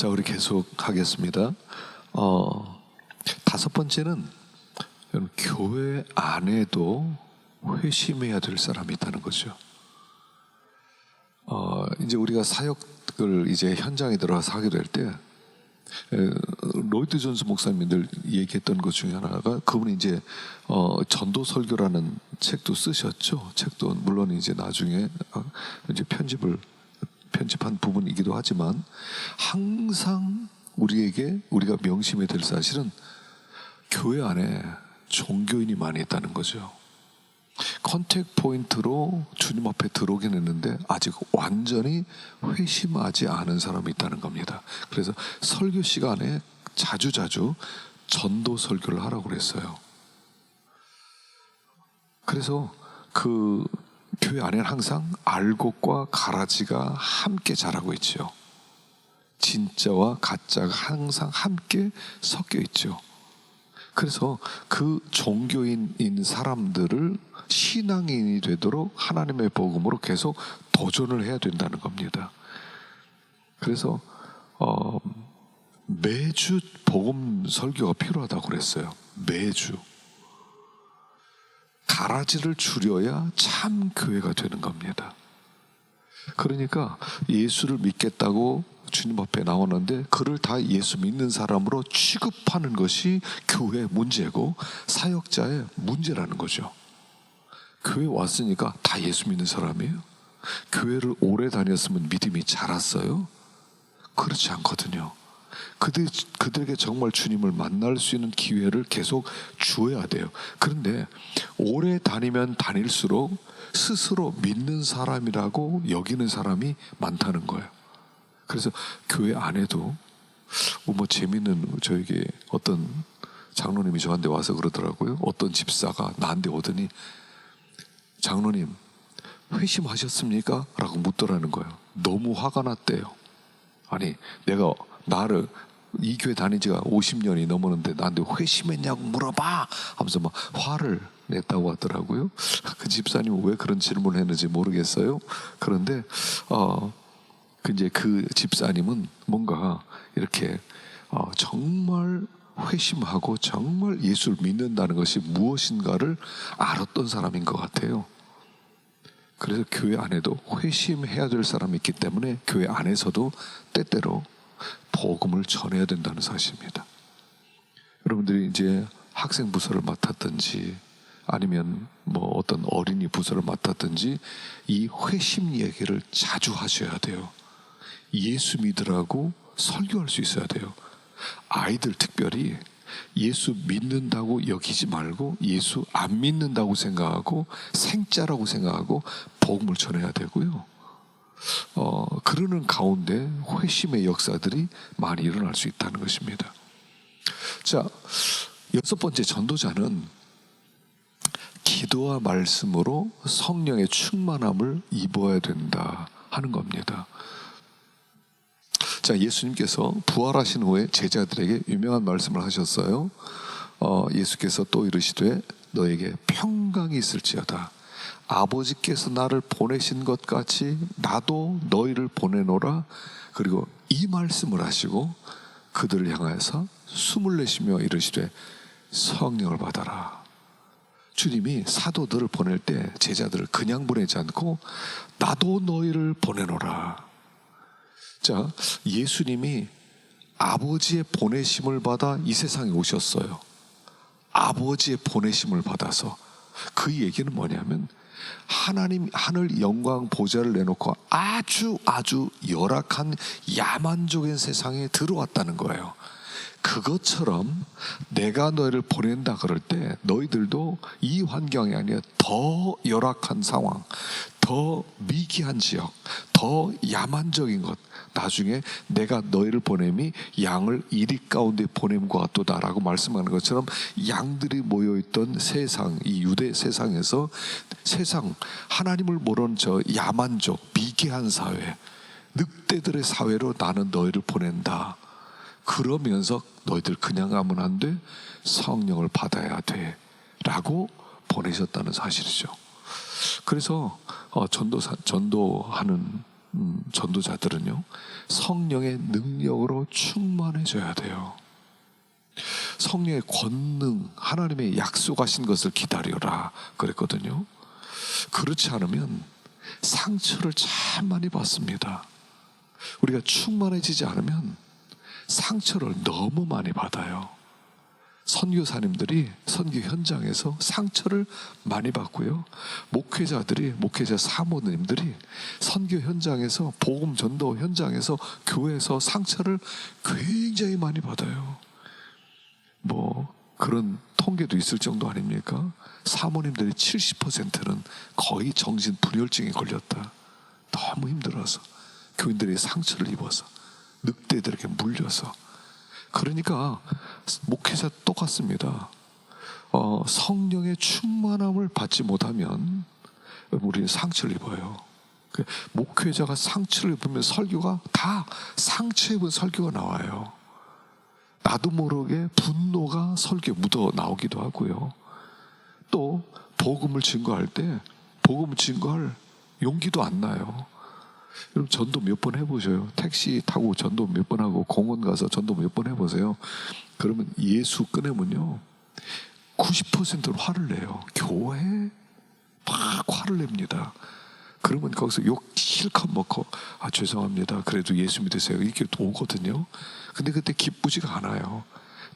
자, 우리 계속 하겠습니다. 다섯 번째는 교회 안에도 회심해야 될 사람이 있다는 거죠. 이제 우리가 사역을 이제 현장에 들어가서 하게 될 때, 로이드 존스 목사님들 얘기했던 것 중에 하나가, 그분이 이제 전도 설교라는 책도 쓰셨죠. 책도 물론 이제 나중에 이제 편집한 부분이기도 하지만, 항상 우리가 명심해야 될 사실은 교회 안에 종교인이 많이 있다는 거죠. 컨택 포인트로 주님 앞에 들어오긴 했는데 아직 완전히 회심하지 않은 사람이 있다는 겁니다. 그래서 설교 시간에 자주자주 전도 설교를 하라고 그랬어요. 그래서 그 교회 안에는 항상 알곡과 가라지가 함께 자라고 있죠. 진짜와 가짜가 항상 함께 섞여 있죠. 그래서 그 종교인인 사람들을 신앙인이 되도록 하나님의 복음으로 계속 도전을 해야 된다는 겁니다. 그래서 매주 복음 설교가 필요하다고 그랬어요. 매주. 가라지를 줄여야 참 교회가 되는 겁니다. 그러니까 예수를 믿겠다고 주님 앞에 나오는데 그를 다 예수 믿는 사람으로 취급하는 것이 교회의 문제고 사역자의 문제라는 거죠. 교회 왔으니까 다 예수 믿는 사람이에요? 교회를 오래 다녔으면 믿음이 자랐어요? 그렇지 않거든요. 그들에게 정말 주님을 만날 수 있는 기회를 계속 주어야 돼요. 그런데 오래 다니면 다닐수록 스스로 믿는 사람이라고 여기는 사람이 많다는 거예요. 그래서 교회 안에도 재밌는, 저에게 어떤 장로님이 저한테 와서 그러더라고요. 어떤 집사가 나한테 오더니, 장로님 회심하셨습니까? 라고 묻더라는 거예요. 너무 화가 났대요. 아니, 내가 나를 이 교회 다닌 지가 50년이 넘었는데 나한테 회심했냐고 물어봐 하면서 막 화를 냈다고 하더라고요. 그 집사님은 왜 그런 질문을 했는지 모르겠어요. 그런데 이제 그 집사님은 뭔가 이렇게 정말 회심하고 정말 예수를 믿는다는 것이 무엇인가를 알았던 사람인 것 같아요. 그래서 교회 안에도 회심해야 될 사람이 있기 때문에 교회 안에서도 때때로 복음을 전해야 된다는 사실입니다. 여러분들이 이제 학생 부서를 맡았든지 아니면 어떤 어린이 부서를 맡았든지 이 회심 얘기를 자주 하셔야 돼요. 예수 믿으라고 설교할 수 있어야 돼요. 아이들 특별히 예수 믿는다고 여기지 말고 예수 안 믿는다고 생각하고 생짜라고 생각하고 복음을 전해야 되고요. 그러는 가운데 회심의 역사들이 많이 일어날 수 있다는 것입니다. 자, 여섯 번째, 전도자는 기도와 말씀으로 성령의 충만함을 입어야 된다 하는 겁니다. 자, 예수님께서 부활하신 후에 제자들에게 유명한 말씀을 하셨어요. 예수께서 또 이르시되 너에게 평강이 있을지어다. 아버지께서 나를 보내신 것 같이 나도 너희를 보내노라. 그리고 이 말씀을 하시고 그들을 향하여서 숨을 내쉬며 이르시되 성령을 받아라. 주님이 사도들을 보낼 때 제자들을 그냥 보내지 않고 나도 너희를 보내노라. 자, 예수님이 아버지의 보내심을 받아 이 세상에 오셨어요. 아버지의 보내심을 받아서. 그 얘기는 뭐냐면 하나님 하늘 영광 보좌를 내놓고 아주 열악한 야만적인 세상에 들어왔다는 거예요. 그것처럼 내가 너희를 보낸다 그럴 때 너희들도 이 환경이 아니라 더 열악한 상황, 더 미개한 지역, 더 야만적인 것, 나중에 내가 너희를 보냄이 양을 이리 가운데 보냄과 같도다라고 말씀하는 것처럼 양들이 모여있던 세상, 이 유대 세상에서 세상 하나님을 모르는 저 야만적 미개한 사회, 늑대들의 사회로 나는 너희를 보낸다. 그러면서 너희들 그냥 가면 안 돼. 성령을 받아야 돼 라고 보내셨다는 사실이죠. 그래서 전도하는 전도자들은요, 성령의 능력으로 충만해져야 돼요. 성령의 권능, 하나님의 약속하신 것을 기다려라 그랬거든요. 그렇지 않으면 상처를 참 많이 받습니다. 우리가 충만해지지 않으면 상처를 너무 많이 받아요. 선교사님들이 선교 현장에서 상처를 많이 받고요, 목회자 사모님들이 선교 현장에서, 복음 전도 현장에서, 교회에서 상처를 굉장히 많이 받아요. 뭐 그런 통계도 있을 정도 아닙니까? 사모님들의 70%는 거의 정신분열증에 걸렸다. 너무 힘들어서, 교인들이 상처를 입어서, 늑대들에게 물려서. 그러니까 목회자 똑같습니다. 성령의 충만함을 받지 못하면 우리는 상처를 입어요. 목회자가 상처를 입으면 설교가 다 상처 입은 설교가 나와요. 나도 모르게 분노가 설교에 묻어 나오기도 하고요. 또 복음을 증거할 때 복음을 증거할 용기도 안 나요. 여러분, 전도 몇 번 해보셔요. 택시 타고 전도 몇 번 하고, 공원 가서 전도 몇 번 해보세요. 그러면 예수 꺼내면요, 90%는 화를 내요. 교회에 막 화를 냅니다. 그러면 거기서 욕 실컷 먹고, 죄송합니다, 그래도 예수 믿으세요, 이렇게 오거든요. 근데 그때 기쁘지가 않아요.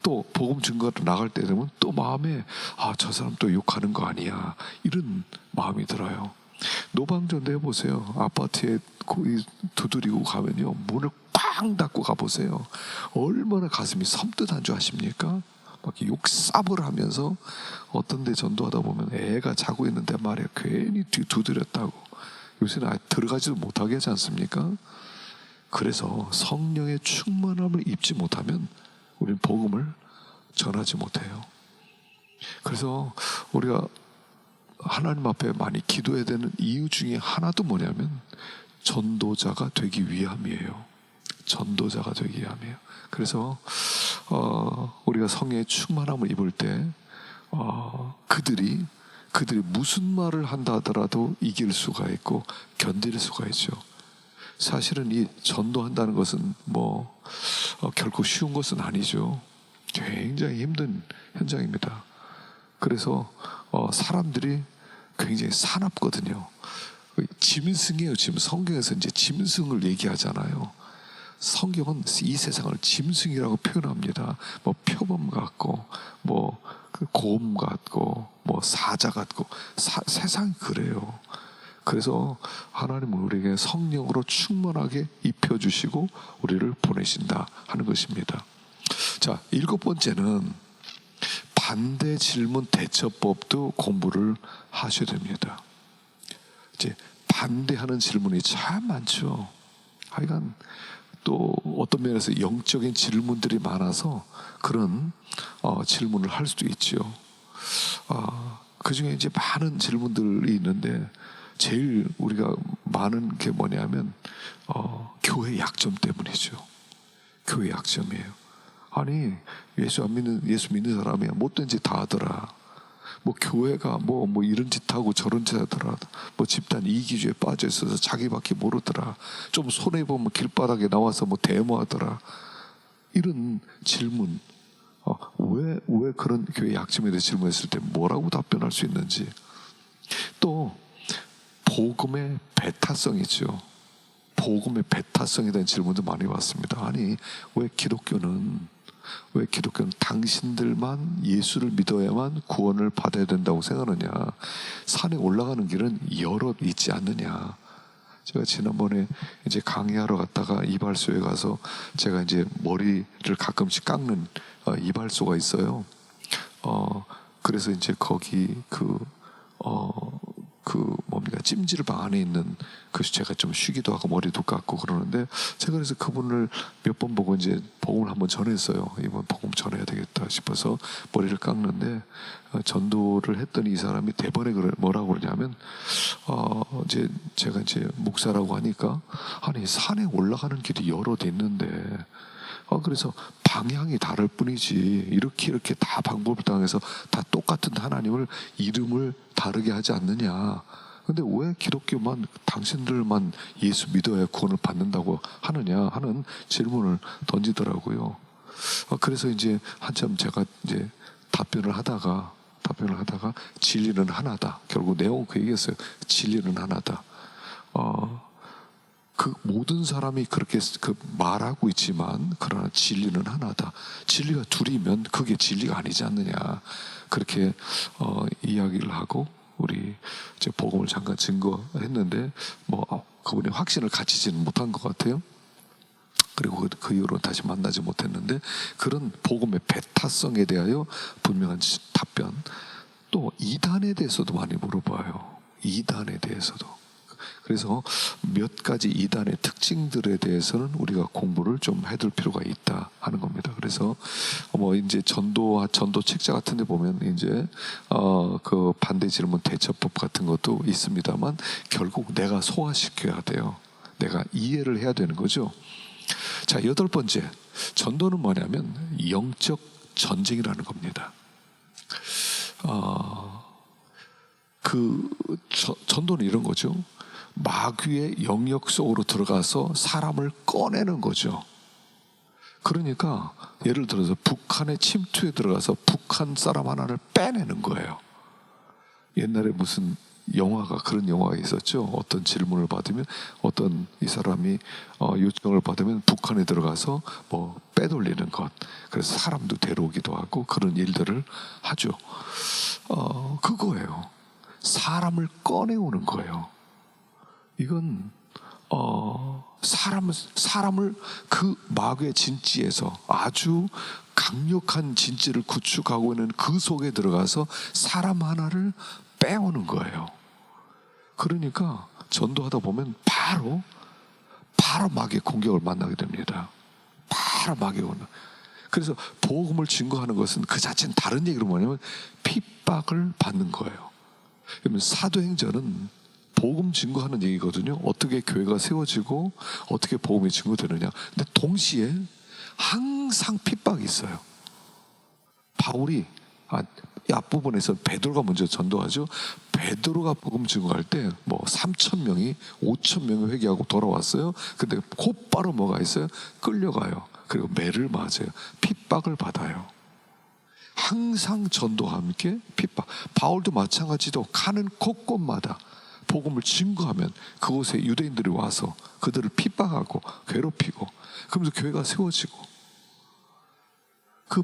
또 복음 증거로 나갈 때 되면 또 마음에, 저 사람 또 욕하는 거 아니야, 이런 마음이 들어요. 노방전도 해보세요. 아파트에 두드리고 가면요, 문을 꽝 닫고 가보세요. 얼마나 가슴이 섬뜩한 줄 아십니까? 막 욕삽을 하면서, 어떤 데 전도하다 보면 애가 자고 있는데 말이야, 괜히 두드렸다고. 요새는 아예 들어가지도 못하게 하지 않습니까? 그래서 성령의 충만함을 입지 못하면 우리는 복음을 전하지 못해요. 그래서 우리가 하나님 앞에 많이 기도해야 되는 이유 중에 하나도 뭐냐면 전도자가 되기 위함이에요. 전도자가 되기 위함이에요. 그래서 우리가 성령의 충만함을 입을 때 그들이 무슨 말을 한다 하더라도 이길 수가 있고 견딜 수가 있죠. 사실은 이 전도한다는 것은 결코 쉬운 것은 아니죠. 굉장히 힘든 현장입니다. 그래서 사람들이 굉장히 사납거든요. 짐승이에요. 지금 성경에서 이제 짐승을 얘기하잖아요. 성경은 이 세상을 짐승이라고 표현합니다. 표범 같고, 곰 같고, 사자 같고, 세상이 그래요. 그래서 하나님은 우리에게 성령으로 충만하게 입혀주시고 우리를 보내신다 하는 것입니다. 자, 7번째는 반대 질문 대처법도 공부를 하셔야 됩니다. 이제 반대하는 질문이 참 많죠. 하여간 또 어떤 면에서 영적인 질문들이 많아서 그런 질문을 할 수도 있죠. 그 중에 이제 많은 질문들이 있는데 제일 우리가 많은 게 뭐냐면 교회 약점 때문이죠. 교회 약점이에요. 아니, 예수 믿는 사람이야 못된 짓 다 하더라. 교회가 이런 짓 하고 저런 짓 하더라. 집단 이기주의에 빠져 있어서 자기밖에 모르더라. 좀 손해 보면 길바닥에 나와서 데모하더라. 이런 질문, 왜 그런 교회 약점에 대해 질문했을 때 뭐라고 답변할 수 있는지. 또 복음의 배타성이죠. 복음의 배타성에 대한 질문도 많이 받습니다. 아니, 왜 기독교는 당신들만 예수를 믿어야만 구원을 받아야 된다고 생각하느냐? 산에 올라가는 길은 여럿 있지 않느냐? 제가 지난번에 이제 강의하러 갔다가 이발소에 가서 제가 이제 머리를 가끔씩 깎는 이발소가 있어요. 그래서 이제 거기 찜질방 안에 있는 제가 좀 쉬기도 하고 머리도 깎고 그러는데, 제가 그래서 그분을 몇 번 보고 이제 복음을 한번 전했어요. 이번 복음 전해야 되겠다 싶어서 머리를 깎는데, 전도를 했더니 이 사람이 대번에 뭐라고 그러냐면, 이제 제가 이제 목사라고 하니까, 아니, 산에 올라가는 길이 여럿 있는데, 그래서 방향이 다를 뿐이지 이렇게 다 방법을 당해서 다 똑같은 하나님을 이름을 다르게 하지 않느냐. 근데 왜 기독교만 당신들만 예수 믿어야 구원을 받는다고 하느냐 하는 질문을 던지더라고요. 그래서 이제 한참 제가 이제 답변을 하다가 진리는 하나다. 결국 내용은 그 얘기였어요. 진리는 하나다. 그 모든 사람이 그렇게 말하고 있지만 그러나 진리는 하나다. 진리가 둘이면 그게 진리가 아니지 않느냐. 그렇게 이야기를 하고 우리 이제 복음을 잠깐 증거했는데 그분이 확신을 갖추지는 못한 것 같아요. 그리고 그 이후로 다시 만나지 못했는데 그런 복음의 배타성에 대하여 분명한 답변. 또 이단에 대해서도 많이 물어봐요. 이단에 대해서도. 그래서 몇 가지 이단의 특징들에 대해서는 우리가 공부를 좀 해둘 필요가 있다 하는 겁니다. 그래서 이제 전도 책자 같은 데 보면 이제 그 반대 질문 대처법 같은 것도 있습니다만 결국 내가 소화시켜야 돼요. 내가 이해를 해야 되는 거죠. 자, 8번째. 전도는 뭐냐면 영적 전쟁이라는 겁니다. 전도는 이런 거죠. 마귀의 영역 속으로 들어가서 사람을 꺼내는 거죠. 그러니까 예를 들어서 북한의 침투에 들어가서 북한 사람 하나를 빼내는 거예요. 옛날에 무슨 영화가 그런 영화가 있었죠. 어떤 질문을 받으면 어떤 이 사람이 요청을 받으면 북한에 들어가서 빼돌리는 것. 그래서 사람도 데려오기도 하고 그런 일들을 하죠. 그거예요. 사람을 꺼내오는 거예요. 이건 사람을 그 마귀의 진지에서 아주 강력한 진지를 구축하고 있는 그 속에 들어가서 사람 하나를 빼오는 거예요. 그러니까 전도하다 보면 바로 마귀의 공격을 만나게 됩니다. 바로 마귀의 공격. 그래서 복음을 증거하는 것은 그 자체는 다른 얘기로 뭐냐면 핍박을 받는 거예요. 그러면 사도행전은 복음 증거하는 얘기거든요. 어떻게 교회가 세워지고 어떻게 복음이 증거되느냐. 근데 동시에 항상 핍박이 있어요. 바울이 앞부분에서 베드로가 먼저 전도하죠. 베드로가 복음 증거할 때 3,000명이 5,000명이 회개하고 돌아왔어요. 근데 곧바로 뭐가 있어요? 끌려가요. 그리고 매를 맞아요. 핍박을 받아요. 항상 전도와 함께 핍박. 바울도 마찬가지로 가는 곳곳마다 복음을 증거하면 그곳에 유대인들이 와서 그들을 핍박하고 괴롭히고 그러면서 교회가 세워지고 그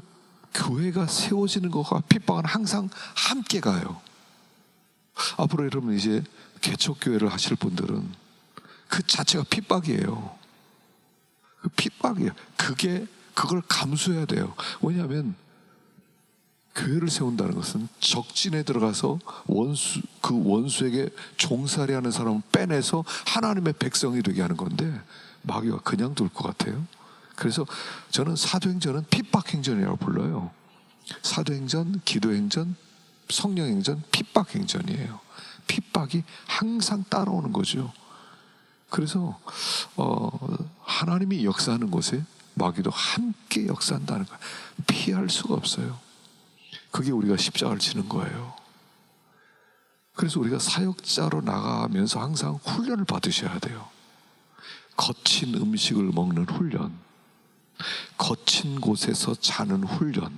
교회가 세워지는 것과 핍박은 항상 함께 가요. 앞으로 여러분 이제 개척교회를 하실 분들은 그 자체가 핍박이에요. 그 핍박이에요. 그걸 감수해야 돼요. 왜냐하면 교회를 세운다는 것은 적진에 들어가서 그 원수에게 종살이하는 사람을 빼내서 하나님의 백성이 되게 하는 건데 마귀가 그냥 둘 것 같아요. 그래서 저는 사도행전은 핍박행전이라고 불러요. 사도행전, 기도행전, 성령행전, 핍박행전이에요. 핍박이 항상 따라오는 거죠. 그래서 하나님이 역사하는 곳에 마귀도 함께 역사한다는 거예요. 피할 수가 없어요. 그게 우리가 십자가를 지는 거예요. 그래서 우리가 사역자로 나가면서 항상 훈련을 받으셔야 돼요. 거친 음식을 먹는 훈련, 거친 곳에서 자는 훈련.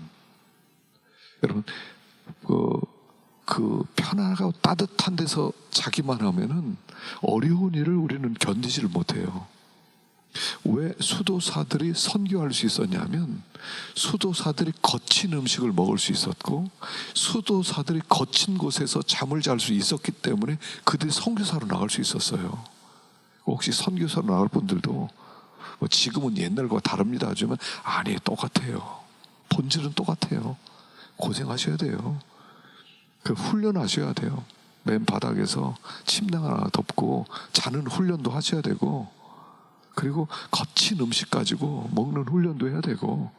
여러분, 그 편안하고 따뜻한 데서 자기만 하면은 어려운 일을 우리는 견디지를 못해요. 왜 수도사들이 선교할 수 있었냐면 수도사들이 거친 음식을 먹을 수 있었고 수도사들이 거친 곳에서 잠을 잘 수 있었기 때문에 그들이 선교사로 나갈 수 있었어요. 혹시 선교사로 나갈 분들도 지금은 옛날과 다릅니다 하지만 아니 똑같아요. 본질은 똑같아요. 고생하셔야 돼요. 그 훈련하셔야 돼요. 맨 바닥에서 침낭 하나 덮고 자는 훈련도 하셔야 되고 그리고 거친 음식 가지고 먹는 훈련도 해야 되고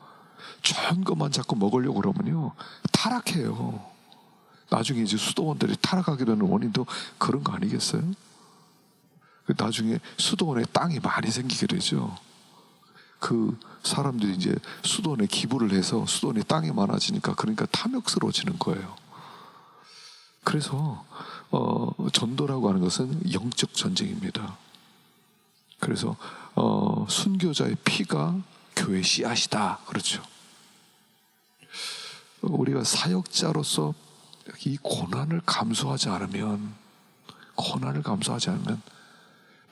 좋은 것만 자꾸 먹으려고 그러면요 타락해요. 나중에 이제 수도원들이 타락하게 되는 원인도 그런 거 아니겠어요? 나중에 수도원에 땅이 많이 생기게 되죠. 그 사람들이 이제 수도원에 기부를 해서 수도원에 땅이 많아지니까 그러니까 탐욕스러워지는 거예요. 그래서 전도라고 하는 것은 영적 전쟁입니다. 그래서 순교자의 피가 교회 씨앗이다. 그렇죠. 우리가 사역자로서 이 고난을 감수하지 않으면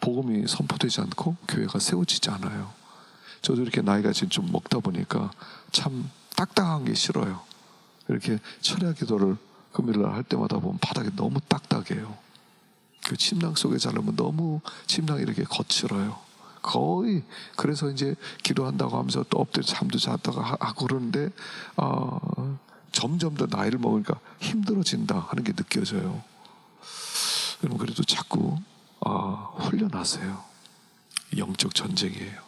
복음이 선포되지 않고 교회가 세워지지 않아요. 저도 이렇게 나이가 지금 좀 먹다 보니까 참 딱딱한 게 싫어요. 이렇게 철야 기도를 금요일날 할 때마다 보면 바닥이 너무 딱딱해요. 그 침낭 속에 자르면 너무 침낭이 이렇게 거칠어요. 거의 그래서 이제 기도한다고 하면서 또 엎드려 잠도 잤다가 하고 그러는데 점점 더 나이를 먹으니까 힘들어진다 하는 게 느껴져요. 여러분 그래도 자꾸 훈련하세요. 영적 전쟁이에요.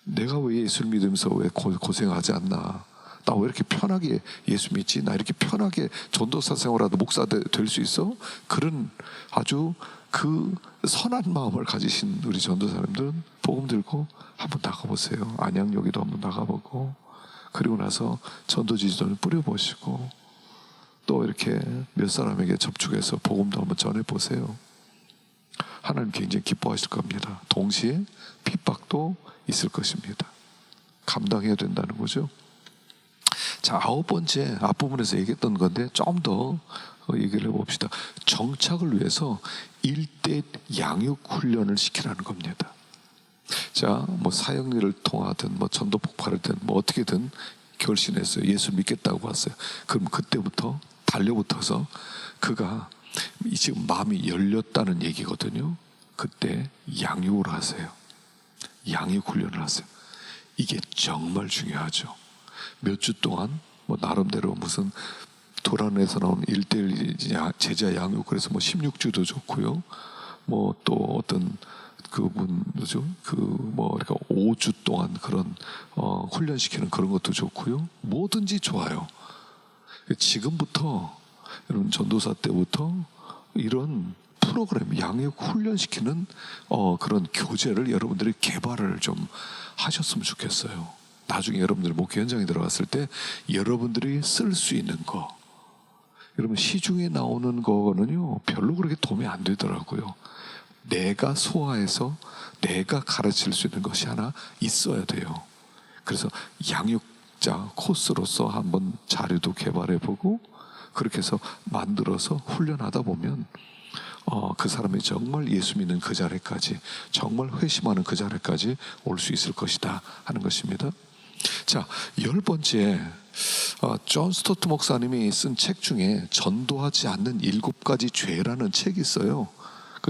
내가 왜 예수를 믿으면서 왜 고생하지 않나? 나 왜 이렇게 편하게 예수 믿지? 나 이렇게 편하게 전도사 생활하다 목사 될 수 있어? 그런 아주 그 선한 마음을 가지신 우리 전도사님들은 복음 들고 한번 나가보세요. 안양여기도 한번 나가보고, 그리고 나서 전도지지도를 뿌려보시고, 또 이렇게 몇 사람에게 접촉해서 복음도 한번 전해보세요. 하나님 굉장히 기뻐하실 겁니다. 동시에 핍박도 있을 것입니다. 감당해야 된다는 거죠. 자, 9번째 앞부분에서 얘기했던 건데 좀 더 얘기를 해봅시다. 정착을 위해서 1대 양육 훈련을 시키라는 겁니다. 자, 뭐 사역일을 통하든 뭐 전도 폭발하든 뭐 어떻게든 결심했어요. 예수 믿겠다고 왔어요. 그럼 그때부터 달려붙어서 그가 지금 마음이 열렸다는 얘기거든요. 그때 양육을 하세요. 양육 훈련을 하세요. 이게 정말 중요하죠. 몇 주 동안 뭐 나름대로 무슨 도란에서 나온 1:1 제자 양육, 그래서 뭐 16주도 좋고요. 뭐 또 어떤 그분이죠. 그러니까 5주 동안 그런 훈련시키는 그런 것도 좋고요. 뭐든지 좋아요. 지금부터 여러분 전도사 때부터 이런 프로그램 양육 훈련시키는 그런 교재를 여러분들이 개발을 좀 하셨으면 좋겠어요. 나중에 여러분들 목회 현장에 들어갔을 때 여러분들이 쓸 수 있는 거, 여러분 시중에 나오는 거는요 별로 그렇게 도움이 안 되더라고요. 내가 소화해서 내가 가르칠 수 있는 것이 하나 있어야 돼요. 그래서 양육자 코스로서 한번 자료도 개발해보고 그렇게 해서 만들어서 훈련하다 보면 그 사람이 정말 예수 믿는 그 자리까지, 정말 회심하는 그 자리까지 올 수 있을 것이다 하는 것입니다. 자, 10번째, 존 스토트 목사님이 쓴 책 중에 전도하지 않는 7가지 죄라는 책이 있어요.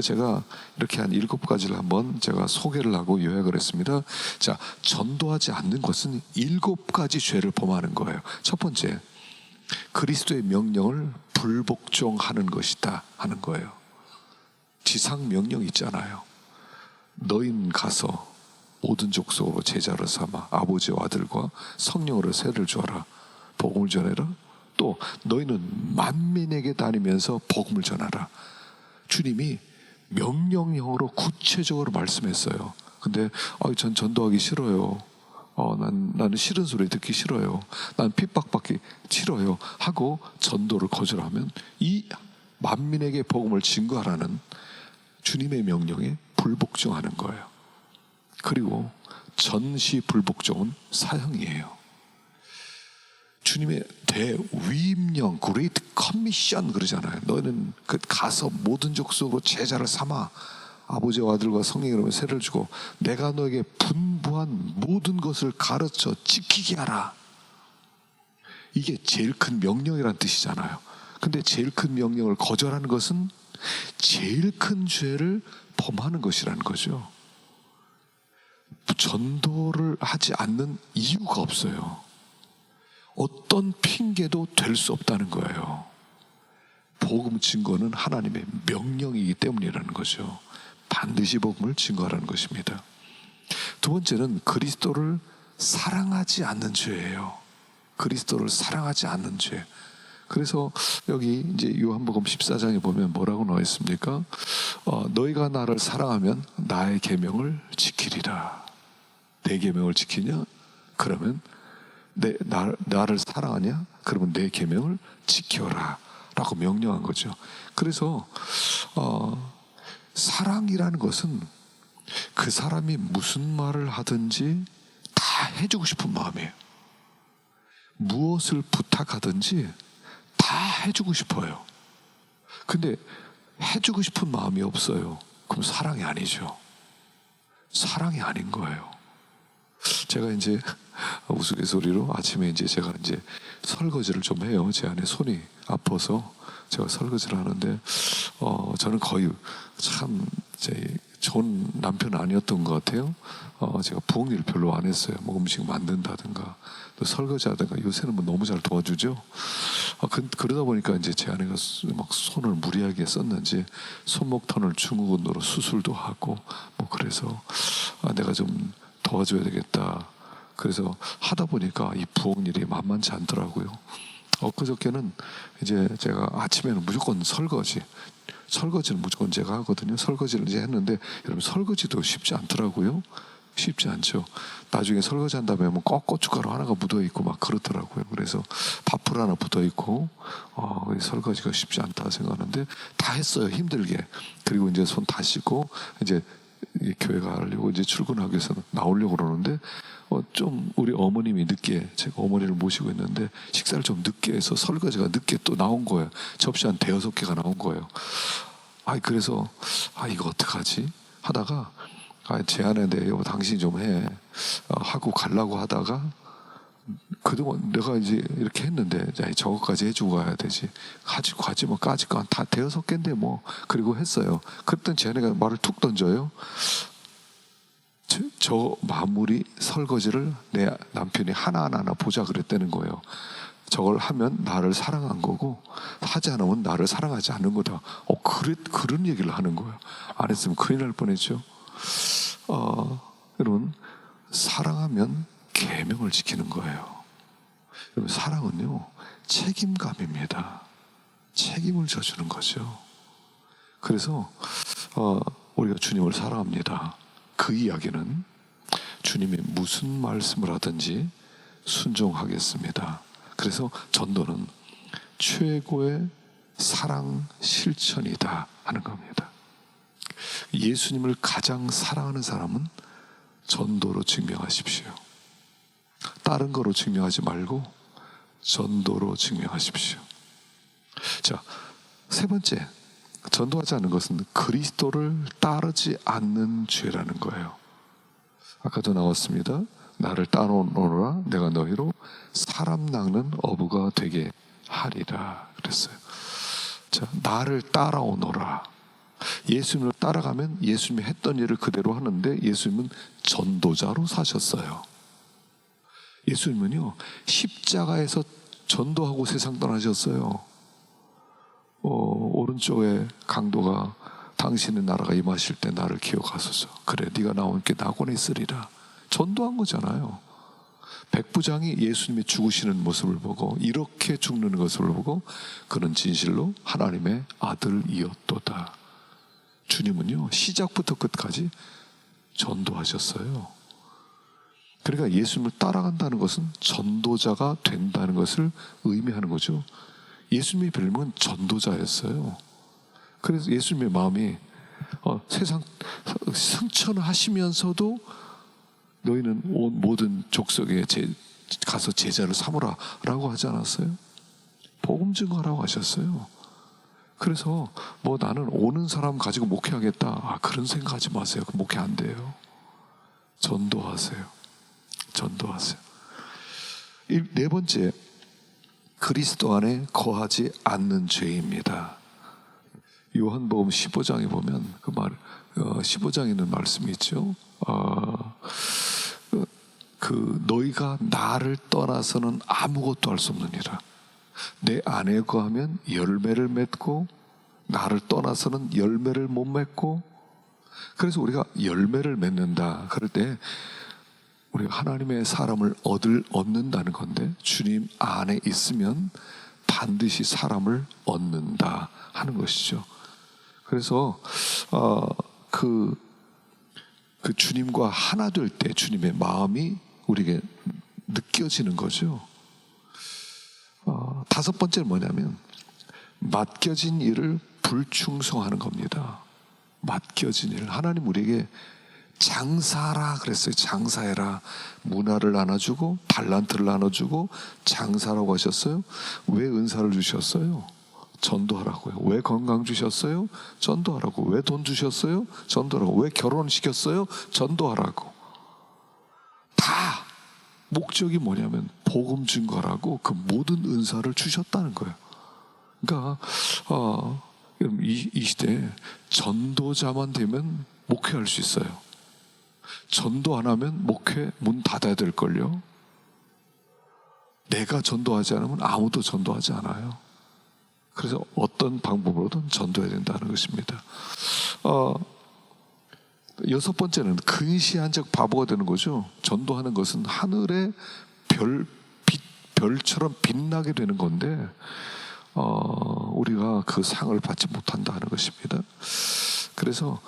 제가 이렇게 한 7가지를 한번 제가 소개를 하고 요약을 했습니다. 자, 전도하지 않는 것은 7가지 죄를 범하는 거예요. 첫 번째, 그리스도의 명령을 불복종하는 것이다 하는 거예요. 지상 명령 있잖아요. 너희는 가서 모든 족속으로 제자를 삼아 아버지와 아들과 성령으로 세를 주어라. 복음을 전해라. 또 너희는 만민에게 다니면서 복음을 전하라. 주님이 명령형으로 구체적으로 말씀했어요. 근데 전 전도하기 싫어요. 나는 싫은 소리 듣기 싫어요. 난 핍박받기 싫어요. 하고 전도를 거절하면 이 만민에게 복음을 증거하라는 주님의 명령에 불복종하는 거예요. 그리고 전시 불복종은 사형이에요. 주님의 대위임령, 그레이트 커미션 그러잖아요. 너희는 가서 모든 족속으로 제자를 삼아 아버지와 아들과 성령으로 세를 주고 내가 너에게 분부한 모든 것을 가르쳐 지키게 하라. 이게 제일 큰 명령이란 뜻이잖아요. 근데 제일 큰 명령을 거절하는 것은 제일 큰 죄를 범하는 것이라는 거죠. 전도를 하지 않는 이유가 없어요. 어떤 핑계도 될 수 없다는 거예요. 복음 증거는 하나님의 명령이기 때문이라는 거죠. 반드시 복음을 증거하라는 것입니다. 두 번째는 그리스도를 사랑하지 않는 죄예요. 그리스도를 사랑하지 않는 죄. 그래서 여기 이제 요한복음 14장에 보면 뭐라고 나와 있습니까? 너희가 나를 사랑하면 나의 계명을 지키리라. 내 계명을 지키냐? 그러면 나를 사랑하냐? 그러면 내 계명을 지켜라 라고 명령한 거죠. 그래서 사랑이라는 것은 그 사람이 무슨 말을 하든지 다 해주고 싶은 마음이에요. 무엇을 부탁하든지 다 해주고 싶어요. 근데 해주고 싶은 마음이 없어요. 그럼 사랑이 아니죠. 사랑이 아닌 거예요. 제가 이제 우스갯소리로 아침에 이제 제가 이제 설거지를 좀 해요. 제 안에 손이 아파서 제가 설거지를 하는데 저는 거의 참 좋은 남편은 아니었던 것 같아요. 제가 부엌 일을 별로 안 했어요. 뭐 음식 만든다든가 또 설거지하든가. 요새는 뭐 너무 잘 도와주죠. 그러다 보니까 이제 제 아내가 막 손을 무리하게 썼는지 손목터널 증후군으로 수술도 하고 뭐 그래서 내가 좀 도와줘야 되겠다. 그래서 하다 보니까 이 부엌 일이 만만치 않더라고요. 엊그저께는 이제 제가 아침에는 무조건 설거지는 무조건 제가 하거든요. 설거지를 이제 했는데 여러분 설거지도 쉽지 않더라고요. 쉽지 않죠. 나중에 설거지 한 다음에 뭐 고춧가루 하나가 묻어있고 막 그렇더라고요. 그래서 밥풀 하나 붙어있고 설거지가 쉽지 않다 생각하는데 다 했어요. 힘들게. 그리고 이제 손 다 씻고 이제 교회 가려고 이제 출근하기 위해서 나오려고 그러는데 좀 우리 어머님이 늦게, 제가 어머니를 모시고 있는데 식사를 좀 늦게 해서 설거지가 늦게 또 나온 거예요. 접시 한 5-6개가 나온 거예요. 그래서 이거 어떡하지 하다가 제 아내인데 여보 당신이 좀 해 하고 가려고 하다가 그동안 내가 이제 이렇게 했는데 저거까지 해주고 가야 되지. 가지 뭐 까짓 거 다 5-6개인데 뭐. 그리고 했어요. 그랬더니 제 아내가 말을 툭 던져요. 저 마무리 설거지를 내 남편이 하나하나 보자 그랬다는 거예요. 저걸 하면 나를 사랑한 거고 하지 않으면 나를 사랑하지 않는 거다. 그런 얘기를 하는 거예요. 안 했으면 큰일 날 뻔했죠. 여러분, 사랑하면 계명을 지키는 거예요. 여러분, 사랑은요 책임감입니다. 책임을 져주는 거죠. 그래서 우리가 주님을 사랑합니다. 그 이야기는 주님이 무슨 말씀을 하든지 순종하겠습니다. 그래서 전도는 최고의 사랑 실천이다 하는 겁니다. 예수님을 가장 사랑하는 사람은 전도로 증명하십시오. 다른 거로 증명하지 말고 전도로 증명하십시오. 자, 세 번째, 전도하지 않는 것은 그리스도를 따르지 않는 죄라는 거예요. 아까도 나왔습니다. 나를 따라오노라 내가 너희로 사람 낚는 어부가 되게 하리라 그랬어요. 자, 나를 따라오노라. 예수님을 따라가면 예수님이 했던 일을 그대로 하는데 예수님은 전도자로 사셨어요. 예수님은요 십자가에서 전도하고 세상 떠나셨어요. 오른쪽에 강도가 당신의 나라가 임하실 때 나를 기억하소서. 그래 네가 나와 함께 낙원에 있으리라. 전도한 거잖아요. 백부장이 예수님이 죽으시는 모습을 보고 이렇게 죽는 것을 보고 그는 진실로 하나님의 아들이었도다. 주님은요 시작부터 끝까지 전도하셨어요. 그러니까 예수님을 따라간다는 것은 전도자가 된다는 것을 의미하는 거죠. 예수님의 별명은 전도자였어요. 그래서 예수님의 마음이 세상 승천하시면서도 너희는 온 모든 족속에 가서 제자를 삼으라 라고 하지 않았어요? 복음 증거하라고 하셨어요. 그래서 뭐 나는 오는 사람 가지고 목회하겠다 그런 생각하지 마세요. 그 목회 안 돼요. 전도하세요. 전도하세요. 네 번째, 그리스도 안에 거하지 않는 죄입니다. 요한복음 15장에 보면 15장에 있는 말씀이 있죠. 너희가 나를 떠나서는 아무것도 할 수 없느니라. 내 안에 거하면 열매를 맺고 나를 떠나서는 열매를 못 맺고. 그래서 우리가 열매를 맺는다 그럴 때 우리가 하나님의 사람을 얻는다는 건데 주님 안에 있으면 반드시 사람을 얻는다 하는 것이죠. 그래서 그 주님과 하나 될 때 주님의 마음이 우리에게 느껴지는 거죠. 다섯 번째는 뭐냐면 맡겨진 일을 불충성하는 겁니다. 맡겨진 일. 하나님 우리에게 장사하라 그랬어요. 장사해라. 문화를 나눠주고 달란트를 나눠주고 장사라고 하셨어요. 왜 은사를 주셨어요? 전도하라고요. 왜 건강 주셨어요? 전도하라고. 왜 돈 주셨어요? 전도하라고. 왜 결혼시켰어요? 전도하라고. 다 목적이 뭐냐면 복음 증거라고 그 모든 은사를 주셨다는 거예요. 그러니까 이 시대에 전도자만 되면 목회할 수 있어요. 전도 안 하면 목회 문 닫아야 될걸요. 내가 전도하지 않으면 아무도 전도하지 않아요. 그래서 어떤 방법으로든 전도해야 된다는 것입니다. 여섯 번째는 근시한 적 바보가 되는 거죠. 전도하는 것은 하늘의 별처럼 빛나게 되는 건데 우리가 그 상을 받지 못한다는 것입니다. 그래서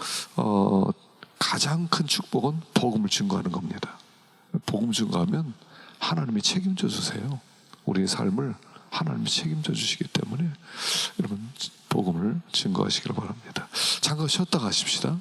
가장 큰 축복은 복음을 증거하는 겁니다. 복음 증거하면 하나님이 책임져 주세요. 우리의 삶을 하나님이 책임져 주시기 때문에 여러분 복음을 증거하시길 바랍니다. 잠깐 쉬었다 가십시다.